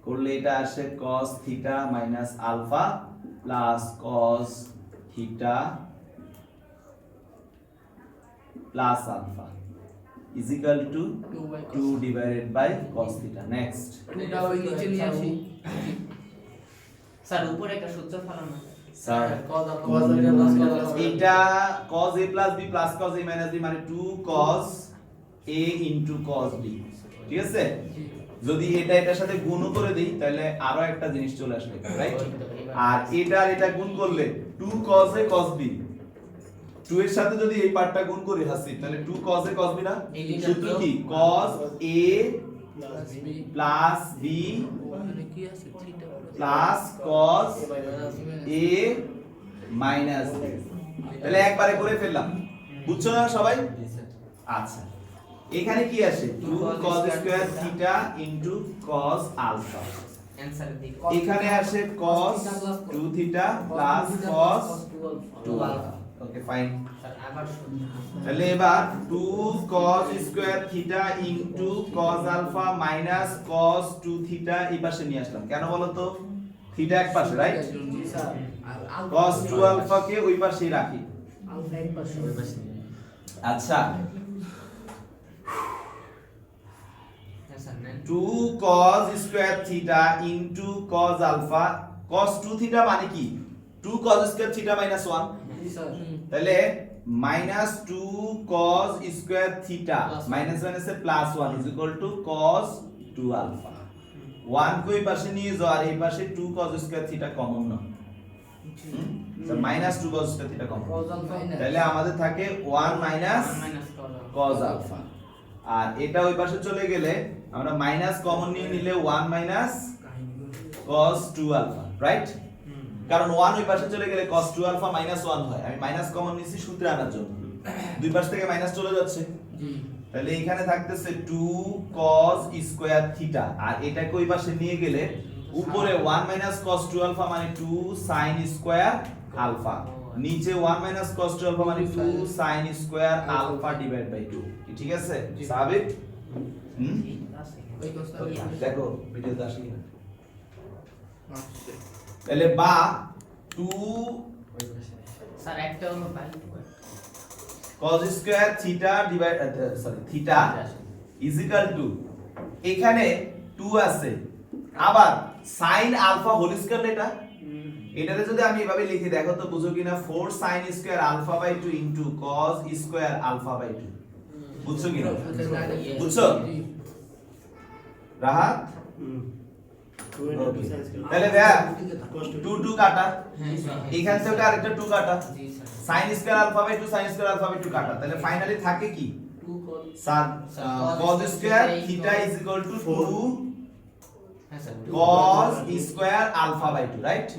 করলে এটা আসে cos theta minus alpha plus cos theta plus alpha is equal to 2 divided by cos theta next এটা ওই নিচে নিয়ে আসি স্যার উপরে একটা সূত্র ফেলানো স্যার cos α এটা cos a plus b plus cos a minus b মানে 2 cos a into cos b ঠিক আছে যদি এটা এটার সাথে গুণ করে দেই তাহলে আরো একটা জিনিস চলে আসবে রাইট আর এটা আর এটা গুণ করলে 2 cos a cos b 2 এর সাথে যদি এই পার্টটা গুণ করি হাসি তাহলে 2 cos a cos b না সূত্র কি cos a plus B plus b মানে কি আছে theta plus cos a minus b তাহলে একবারে করে ফেললাম বুঝছো না সবাই আচ্ছা এখানে কি আসে 2 cos square theta into cos alpha answer দিই এখানে আসে cos 2 theta plus cos 2 alpha okay fine sir আবার সূত্র তাহলে এবার 2 cos square theta into cos alpha minus cos 2 theta এই পাশে নিয়ে আসলাম কেন বলো তো থিটা এক পাশে রাইট জি স্যার আর cos 2 আলফা কে ওই পাশেই রাখি আলফা এক পাশে আচ্ছা হ্যাঁ স্যার নেন 2 cos square theta into cos alpha cos 2 theta মানে কি 2 cos স্কয়ার থিটা মাইনাস 1 জি স্যার তাহলে minus 2 cos square theta minus মাইনাসে plus 1 is equal to cos 2 alpha 1 কই পাশে নিয়ে যাও আর এই পাশে 2 cos স্কয়ার থিটা কমন না sir minus 2 cos square theta common cos alpha তাহলে আমাদের থাকে 1 মাইনাস মাইনাস cos আলফা আর এটা ওই পাশে চলে গেলে আমরা মাইনাস কমন নিয়ে নিলে 1 মাইনাস cos 2 আলফা রাইট কারণ 1 ওই পাশে চলে গেলে cos 2 আলফা মাইনাস 1 হয় আমি মাইনাস কমন নিছি সূত্রে আনার জন্য দুই পাশ থেকে মাইনাস চলে যাচ্ছে জি তাহলে এখানে থাকতেছে 2 cos স্কয়ার থিটা আর এটাকে ওই পাশে নিয়ে গেলে উপরে 1 মাইনাস cos 2 আলফা মানে 2 sin স্কয়ার আলফা নিচে 1 মাইনাস cos 2 আলফা মানে 2 sin square alpha divide by 2 কি ঠিক আছে স্বাভাবিক ওই কোসটা দেখো ভিডিওতে আসি না তাহলে বা 2 স্যার একটা হলো by cos square theta divide sorry theta is equal to এখানে 2 আছে আবার sin আলফা হোল স্কয়ার এটা এটাতে যদি আমি এভাবে লিখি দেখো তো বুঝো কিনা 4 sin square alpha by 2 into cos square alpha by 2 বুঝছো কিনা বুঝছো রাহাত তাহলে ভাইয়া 2 2 কাটা এখান থেকে আরেকটা 2 কাটা জি sir sin square alpha by 2 sin square alpha by 2 কাটা তাহলে ফাইনালি থাকে কি 2 cos sin cos square theta is equal to 2 হ্যাঁ sir cos square alpha by 2 right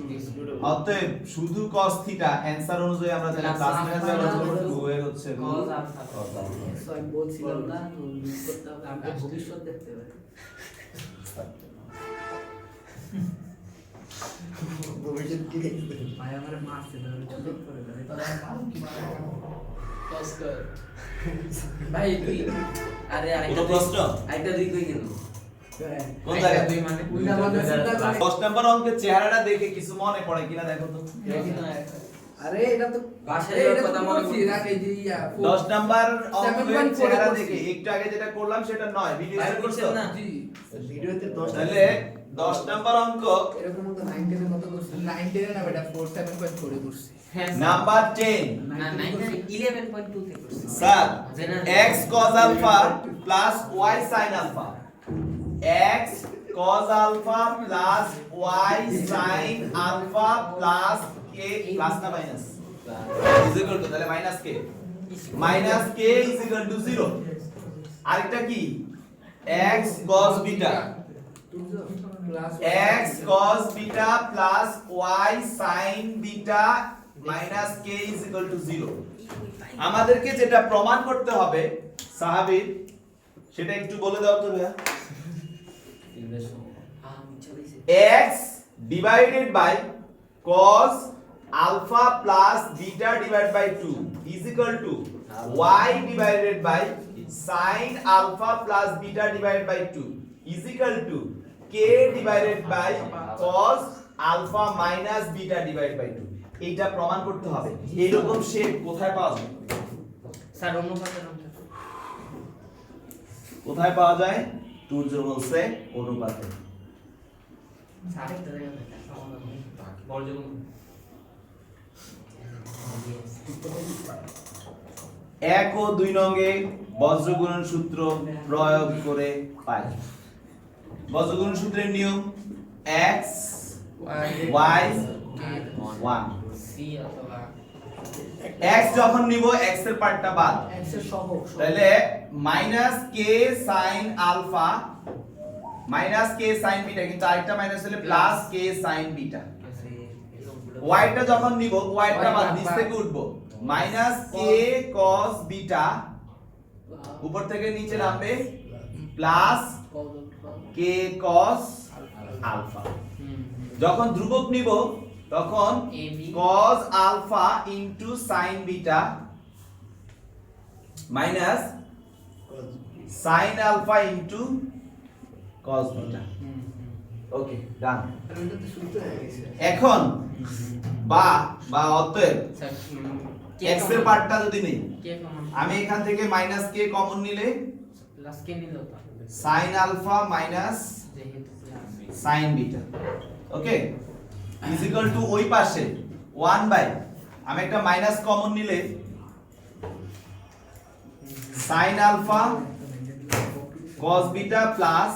অতএব শুধু cos থিটা অ্যানসার অনুযায়ী আমরা তাহলে প্লাস মাইনাস ব্যবহার করব 2 এর হচ্ছে cos alpha cos alpha so আমি বলছিলাম না মিস করতে হবে আমরা ভবিষ্যৎ দেখতে পারি ভবিষ্যৎ কি দেখতে ভাই আমার মারছে না চুপ করে দাঁড়াই তাহলে আমি কি cos ভাই তুই আরে কোনো প্রশ্ন আরেকটা দুই কই গেল কোন জায়গায় দুই মানে উল্টা পাল্টা চিন্তা করে 10 নম্বর অঙ্কের চেহারাটা দেখে কিছু মনে পড়ে কিনা দেখো তো আরে এটা তো বাসায় আরে, যাওয়ার এটা তো কথা মনে বলছি, করছি। রাখ এই যে 10 নাম্বার অঙ্কের 7.4 চেহারা করছি। দেখে একটু আগে যেটা করলাম সেটা নয় ভিডিও ভাই স্টার্ট করছো করছেন না? জি ভিডিওতে 10 তাহলে 10 নাম্বার অঙ্ক এরকম তো 9 10 এর মতো করছি 9 10 এ না বেটা 4 7.4 করছি হ্যাঁ নাম্বার 10 না 11.2 তে করছি sir general x cos alpha plus y sin alpha x cos alpha plus y sin alpha plus k plus না minus is equal to তাহলে minus k is equal to 0 আরেকটা কি x cos beta plus x cos beta plus y sin beta minus k is equal to 0 আমাদেরকে যেটা প্রমাণ করতে হবে সাহাবীর সেটা একটু বলে দাও তো ভাইয়া x divided by cos alpha plus beta divided by 2 is equal to y divided by sin alpha plus beta divided by 2 is equal to k divided by cos alpha minus beta divided by 2 এইটা প্রমাণ করতে হবে এরকম shape কোথায় পাওয়া যায় sir অনুপাতের নামটা কোথায় পাওয়া যায় টুর্জ বলছে অনুপাতে স্যার একটা জায়গা থেকে সমাধান নেই পর্যবেক্ষণ 1 ও 2 নঙ্গে বজ্রগুণন সূত্র প্রয়োগ করে পাই বজ্রগুণন সূত্রের নিয়ম x y 1 সি অথবা x যখন নিব x এর পার্টটা বাদ x এর সহগ তাহলে minus k sin alpha minus k sin beta কিন্তু আরেকটা মাইনাস হলে plus k sin beta y টা যখন নিব y টা বাদ নিচ থেকে উঠবো মাইনাস k cos বিটা উপর থেকে নিচে নামবে প্লাস k cos আলফা যখন ধ্রুবক নিব তখন AB cos alpha into sin beta minus sin alpha into cos beta okay done এটা তো সূত্র হয়ে গেছে এখন বা অতএব স্যার x এর পার্টটা যদি নেই কে কমন আমি এখান থেকে মাইনাস k কমন নিলে প্লাস কে নিলো তো sin alpha minus যেহেতু plus sin beta okay is equal two ওই পাশে 1 বাই আমি একটা মাইনাস কমন নিলে sin alpha cos beta plus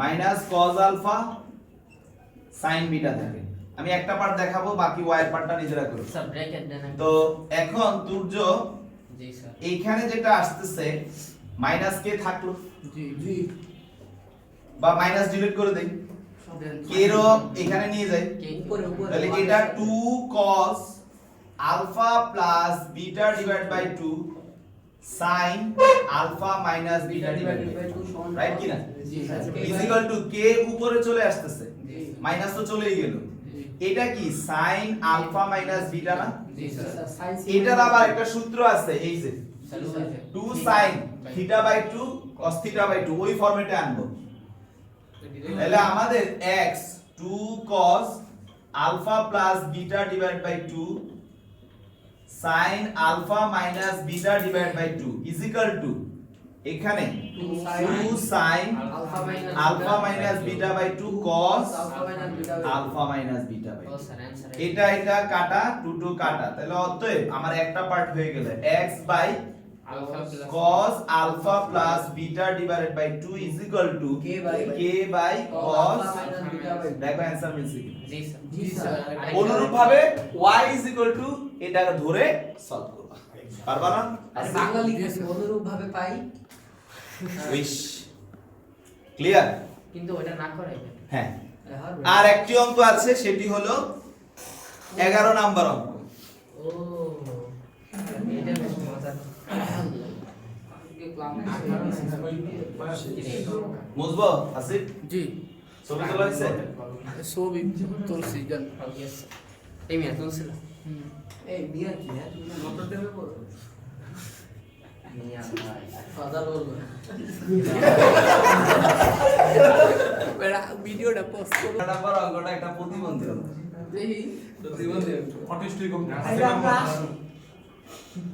minus cos alpha sin beta থাকে আমি একটা পার্ট দেখাবো বাকি y এর পার্টটা নিজেরা করো স্যার ব্র্যাকেট দেন তো এখন তুর্য জি স্যার এইখানে যেটা আসতেছে মাইনাস কে থাকলো জি জি বা মাইনাস ডিলিট করে দেই কে রো এখানে নিয়ে যাই কে উপরে উপরে তাহলে এটা 2 cos alpha plus beta divided by 2 sin alpha minus beta divided by 2 right কি না জি is equal to k উপরে চলে আসতেছে মাইনাস তো চলেই গেল এটা কি sin alpha minus beta না জি স্যার এটার আবার একটা সূত্র আছে এই যে চালু 2 sin theta by 2 cos theta by 2 ওই ফরম্যাটে আনবো তাহলে আমাদের x 2 cos alpha plus beta divided by 2 sin alpha minus beta divided by 2 is equal to এখানে 2 sin alpha minus beta by 2 cos alpha minus beta by 2 ও স্যার answer এটা কাটা 2 2 কাটা তাহলে অতএব আমার একটা পার্ট হয়ে গেল x by alpha plus cos alpha plus beta divided by 2 is equal to k by cos দেখো অ্যানসার মিলছে কি জি স্যার জি স্যার অনুরূপ ভাবে y is equal to এটাকে ধরে সলভ করবা পারবা না আরে বাংলা লিখেছি অনুরূপ ভাবে পাই উইশ ক্লিয়ার কিন্তু ওটা না করে হ্যাঁ আর একটি অঙ্ক আছে সেটি হলো 11 নাম্বার অঙ্ক ও এটা বেশ মজার বুঝবো আসিফ জি ছবি তোলা হয়েছে ছবি তুলছি জান ইয়েস এই মিয়া তুলছিল এই বিয়া কি হ্যাঁ তুমি মোটর দেবে বলো মিয়া ভাই ফাদার বলবো বেড়া ভিডিওটা পোস্ট করো নাম্বার অঙ্কটা একটা প্রতিবন্ধী অঙ্ক দেখি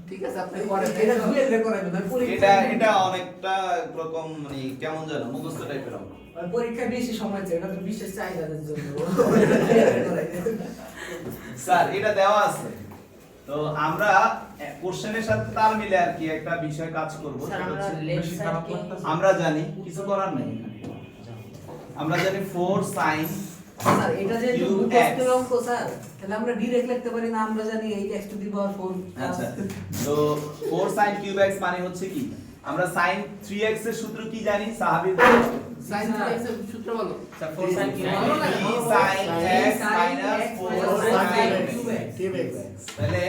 ঠিক আছে আপনি পরে এটা ধুয়ে ধুয়ে করাইবেন না এটা অনেকটা রকম মানে কেমন জানো মুখস্থ টাইপের অঙ্ক পরীক্ষা বেশি সময় চাই এটা তো বিশেষ চাহিদাদের জন্য স্যার এটা দেওয়া আছে তো আমরা কোশ্চেনের সাথে তাল মিলে আর কি একটা বিষয় কাজ করব স্যার আমরা লেফট সাইড কে আমরা জানি কিছু করার নেই এখানে। আমরা জানি 4 sin স্যার এটা যে Q মুখস্থের X। অঙ্ক স্যার তাহলে আমরা ডিরেক্ট লিখতে পারি না আমরা জানি 8x টু দি পাওয়ার 4 আচ্ছা তো 4 sin cube x মানে হচ্ছে কি আমরা sin 3x এর সূত্র কি জানি সাহাবীর সাইন এক্স এর সূত্র বলো স্যার 4 সাইন কি 3 sin x minus 4 sin cube x তাহলে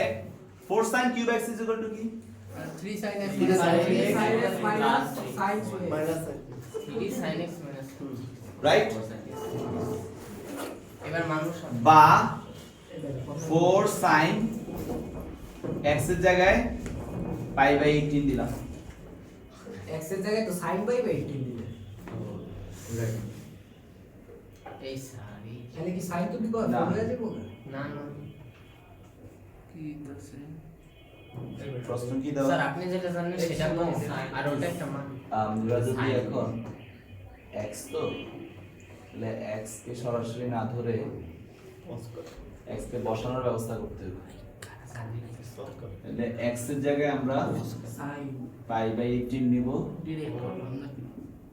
4 sin cube x is equal to কি 3 sine x Three sin x মাইনাস sin minus 3 sin x minus right এবার মানুষ বা 4 sin x এর জায়গায় পাই বাই 18 দিলাম x এর জায়গায় তো sin বাই 18 দিবে এই সারি তাহলে কি sin টু দি পাওয়ার না। 4 হয়ে যাবে না না কি দছে প্রশ্ন কি দাও স্যার আপনি যেটা জানেন সেটা কোন আর ওটা একটা মান আমরা যদি এখন x তো তাহলে x কে সরাসরি না ধরে x কে বসানোর ব্যবস্থা করতে হবে তাহলে x এর জায়গায় আমরা sin পাই বাই 18 নিব ডিরেক্ট করলাম না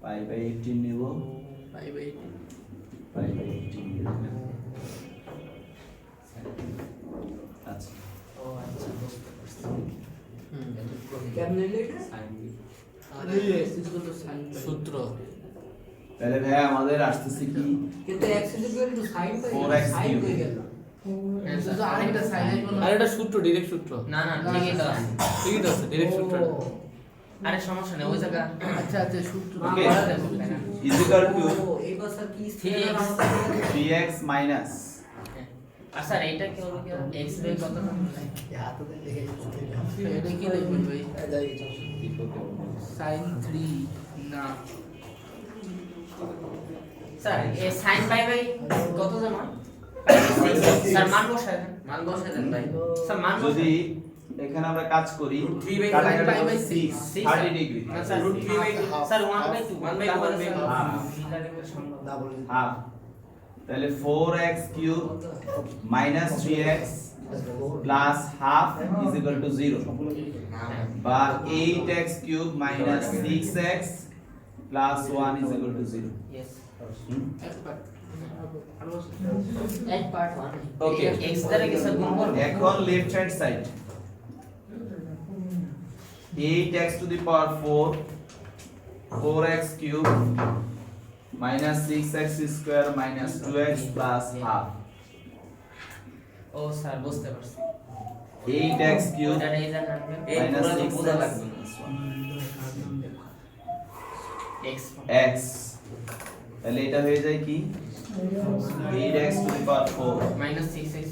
পাই বাই 18 নিব বাই বাই পাই বাই 18 নিব আচ্ছা ও আচ্ছা বুঝতে পারছি কেমনে লিখে আরে x ইকুয়াল টু সাইন সূত্র তাহলে ভাই আমাদের আসতেছে কি কিন্তু x is equal to sin বাই 4x sin cube। হয়ে গেল শুধু আরেকটা সাইন আরেকটা সূত্র ডাইরেক্ট সূত্র না না ঠিকই তো আছে ঠিকই তো আছে ডাইরেক্ট সূত্র আরে সমস্যা নেই ওই জায়গা আচ্ছা আচ্ছা সূত্র Okay. করা যাবে তাই না? is equal to ও এইবার স্যার কি 3x 3x minus হ্যাঁ। আর স্যার এইটা কি হলো কি x বাই কত না এটা কি লিখবেন ভাই সাইন 3 না স্যার এই sin পাই বাই কত জমা স্যার মান বসায় দেন ভাই স্যার মান যদি এখানে আমরা কাজ করি Three by কাটাকাটি five by 6 six, 30 degree sir root 3 by 2 sir 1 by 2 1 by 2 না বলে হাফ তাহলে 4x cube minus 3x plus half is equal two 0 বা 8x cube minus 6x plus 1 is equal two 0 yes এক part one okay x দ্বারা কি sir গুণ করব এখন left hand side 8x to the power 4 4x cube minus 6x square minus 2x plus half O sir বুঝতে পারছি 8x cube এটা এই জানেন এই minus পুরো 6 বোঝা লাগবে x x তাহলে এটা হয়ে যায় কি 8x to the power 4 minus 6x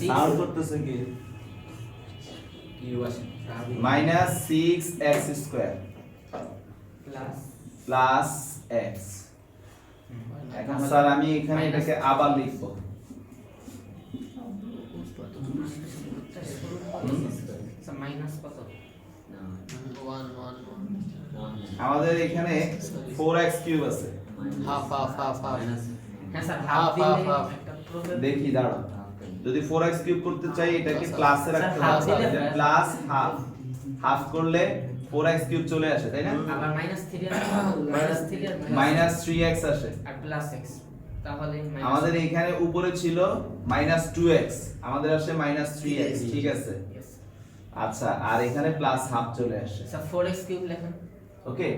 sound করতেছে কি কিউব আসে minus 6x square plus plus x এখন স্যার আমি এখানে এটাকে আবার লিখব স্যার মাইনাস কত আমাদের এখানে 4x কিউব আছে হ্যাঁ স্যার Half, হাফ দিলে half. একটা প্রবলেম দেখি দাঁড়াও যদি 4x কিউব করতে চাই এটাকে প্লাসে রাখতে half হবে দিলে প্লাস হাফ হাফ করলে 4x কিউব চলে আসে তাই না আবার মাইনাস 3 আর মাইনাস 3 আর মাইনাস 3x আসে আর প্লাস x তাহলে minus- আমাদের এখানে উপরে ছিল মাইনাস 2x আমাদের আসে মাইনাস 3x ঠিক আছে yes আচ্ছা আর এখানে প্লাস হাফ চলে আসে স্যার 4x কিউব লেখেন ওকে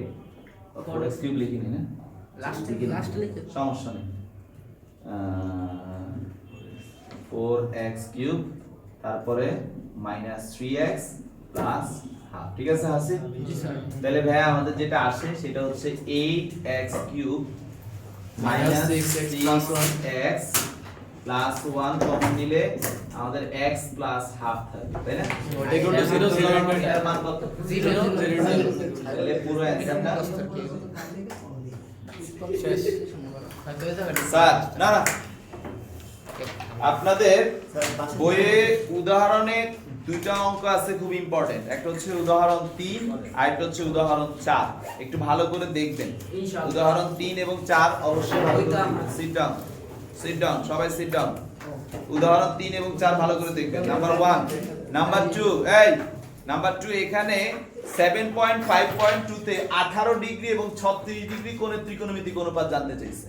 4x কিউব লিখিনি না লাস্টে লাস্টে লিখে সমস্যা নেই 4x কিউব তারপরে মাইনাস 3x প্লাস হাফ ঠিক আছে হাসিব জি স্যার তাহলে ভাই আমাদের যেটা আসে সেটা হচ্ছে 8x cube minus 6x plus 1 common নিলে আমাদের x প্লাস হাফ থাকবে তাই না ওটা equal to 0, 0, এটার মান কত 0 তাহলে পুরো অ্যানসারটা শেষ হয়তো এটা স্যার না না আপনাদের স্যার পাশে বইয়ে উদাহরণে দুইটা অঙ্ক আছে খুব ইম্পর্টেন্ট একটা হচ্ছে উদাহরণ 3 আর একটা হচ্ছে উদাহরণ 4 একটু ভালো করে দেখবেন ইনশাআল্লাহ। উদাহরণ 3 এবং 4 অবশ্যই ভালো করে ওইটা দেখবেন সিট ডাউন সবাই সিট ডাউন উদাহরণ 3 এবং 4 ভালো করে দেখবেন নাম্বার 1 নাম্বার 2 এই নাম্বার 2 এখানে 7.5.2 তে 18 ডিগ্রি এবং 36 ডিগ্রি কোণের ত্রিকোণমিতিক অনুপাত জানতে চাইছে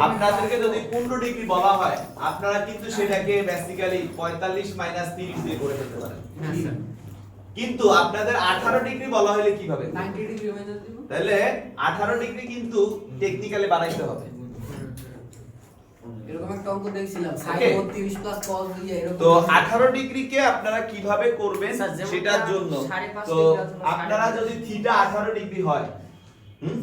আপনাদেরকে যদি 15 ডিগ্রি বলা হয় আপনারা কিন্তু সেটাকে বেসিক্যালি 45 মাইনাস 30 দিয়ে করে ফেলতে পারেন হ্যাঁ স্যার কিন্তু আপনাদের 18 ডিগ্রি বলা হলে কিভাবে 90 ডিগ্রি হয়ে যাবে তাহলে 18 ডিগ্রি কিন্তু টেকনিক্যালি বানাইতে হবে এরকম একটা অঙ্ক দেখছিলাম sin Okay. 30 প্লাস cos দিয়ে এরকম তো 18 ডিগ্রিকে আপনারা কিভাবে করবেন স্যার, যেমন সেটার আমরা জন্য 5.5 তো ডিগ্রি অথবা আপনারা 5.5 যদি থিটা 18 ডিগ্রি হয় হুম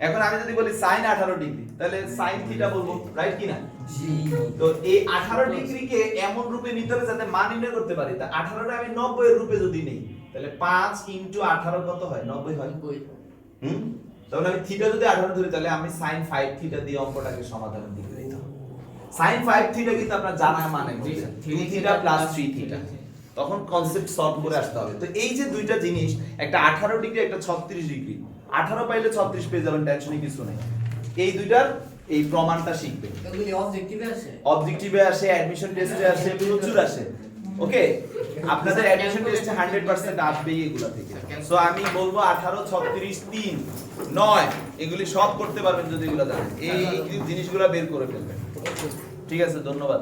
এখন আমি যদি বলি sin 18 ডিগ্রি তাহলে sin থিটা বলবো রাইট কি না জি তো এই 18 ডিগ্রিকে এমন রূপে নিতে হবে যাতে মান নির্ণয় করতে পারি তা 18 টা আমি 90 এর রূপে যদি নেই তাহলে 5 ইনটু 18 কত হয় 90 হয় হুম তাহলে আমি থিটা যদি 18 ধরি তাহলে আমি sin 5 থিটা দিয়ে অঙ্কটাকে সমাধানের দিকে নিতে হবে sin 5 থিটা কিন্তু আপনার জানা মানে 2 থিটা প্লাস 3 থিটা তখন কনসেপ্ট সলভ করে আসতে হবে তো এই যে দুইটা জিনিস একটা 18 ডিগ্রি একটা 36 ডিগ্রি 18 পাইলে 36 পেয়ে যাবেন টেনশনই কিছু নেই এই দুইটার এই প্রমাণটা শিখবেন এগুলি অবজেক্টিভে আসে অবজেক্টিভে আসে অ্যাডমিশন টেস্টে আসে প্রচুর আসে ওকে আপনাদের অ্যাডমিশন টেস্টে 100% আসবেই এগুলা থেকে সো আমি বলবো 18 36 3 9 এগুলি সব করতে পারবেন যদি এগুলো জানেন এই জিনিসগুলো বের করে ফেলবেন ঠিক আছে ধন্যবাদ